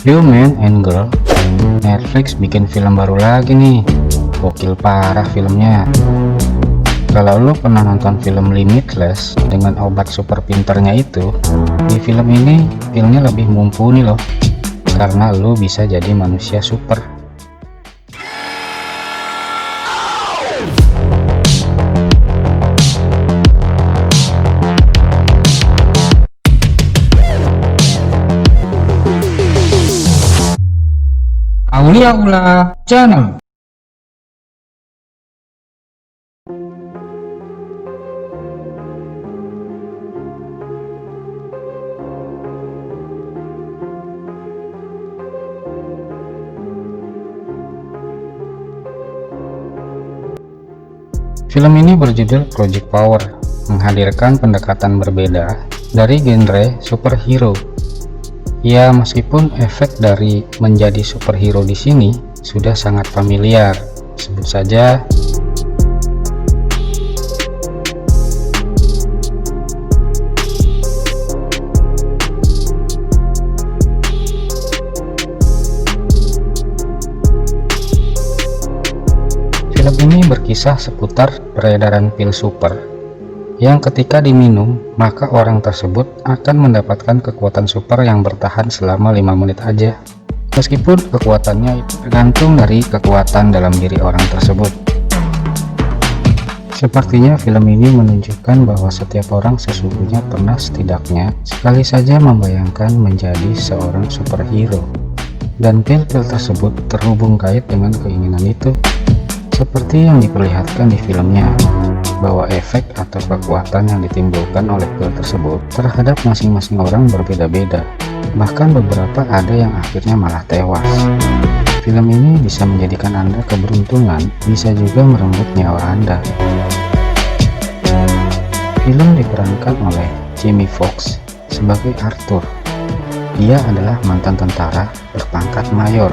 Human and Girl, Netflix bikin film baru lagi nih. Gokil parah filmnya. Kalau lo pernah nonton film Limitless dengan obat super pinternya itu, di film ini feelnya lebih mumpuni loh, karena lo bisa jadi manusia super. Aulia Ula Channel. Film ini berjudul Project Power, menghadirkan pendekatan berbeda dari genre superhero. Ya, meskipun efek dari menjadi superhero di sini sudah sangat familiar, sebut saja film ini berkisah seputar peredaran pil super yang ketika diminum maka orang tersebut akan mendapatkan kekuatan super yang bertahan selama 5 menit aja, meskipun kekuatannya tergantung dari kekuatan dalam diri orang tersebut. Sepertinya film ini menunjukkan bahwa setiap orang sesungguhnya pernah setidaknya sekali saja membayangkan menjadi seorang superhero, dan pil-pil tersebut terhubung kait dengan keinginan itu, seperti yang diperlihatkan di filmnya, bahwa efek atau kekuatan yang ditimbulkan oleh pil tersebut terhadap masing-masing orang berbeda-beda, bahkan beberapa ada yang akhirnya malah tewas. Film ini bisa menjadikan Anda keberuntungan, bisa juga merenggut nyawa Anda. Film diperankan oleh Jamie Foxx sebagai Arthur. Dia adalah mantan tentara berpangkat mayor.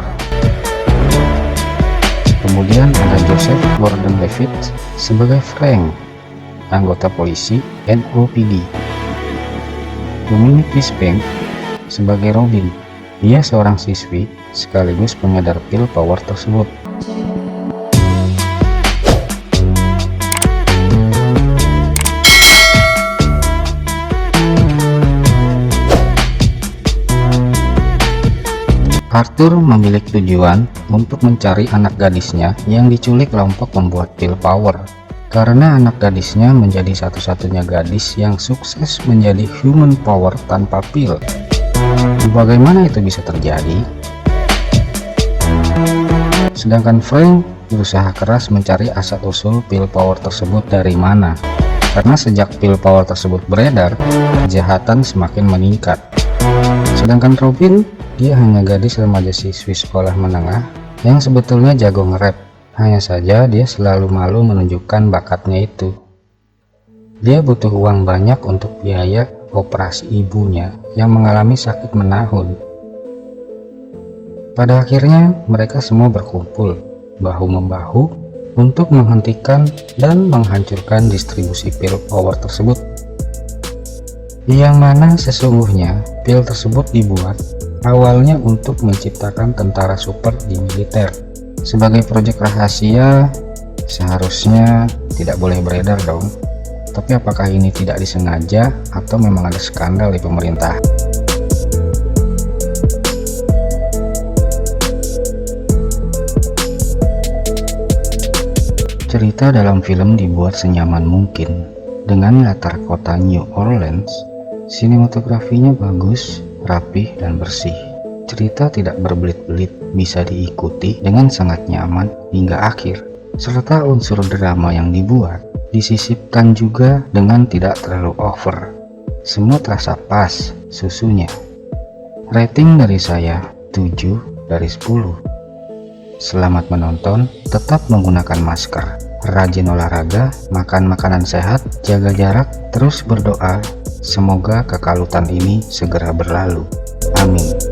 Kemudian ada Joseph Gordon-Levitt sebagai Frank, anggota polisi NOPD. Dominic Bisping sebagai Robin. Dia seorang siswi sekaligus pengedar pil power tersebut. Arthur memiliki tujuan untuk mencari anak gadisnya yang diculik kelompok pembuat pil power, karena anak gadisnya menjadi satu-satunya gadis yang sukses menjadi human power tanpa pil. Bagaimana itu bisa terjadi? Sedangkan Frank berusaha keras mencari asal-usul pil power tersebut dari mana, karena sejak pil power tersebut beredar, kejahatan semakin meningkat. Sedangkan Robin, dia hanya gadis remaja siswi sekolah menengah yang sebetulnya jago nge-rap, hanya saja dia selalu malu menunjukkan bakatnya itu. Dia butuh uang banyak untuk biaya operasi ibunya yang mengalami sakit menahun. Pada akhirnya mereka semua berkumpul bahu-membahu untuk menghentikan dan menghancurkan distribusi pil power tersebut, yang mana sesungguhnya pil tersebut dibuat awalnya untuk menciptakan tentara super di militer. Sebagai proyek rahasia, seharusnya tidak boleh beredar dong. Tapi apakah ini tidak disengaja atau memang ada skandal di pemerintah? Cerita dalam film dibuat senyaman mungkin dengan latar kota New Orleans. Sinematografinya bagus, rapih dan bersih. Cerita tidak berbelit-belit, bisa diikuti dengan sangat nyaman hingga akhir. Serta unsur drama yang dibuat disisipkan juga dengan tidak terlalu over. Semua terasa pas susunya. Rating dari saya 7 dari 10. Selamat menonton, tetap menggunakan masker, rajin olahraga, makan makanan sehat, jaga jarak, terus berdoa. Semoga kekalutan ini segera berlalu. Amin.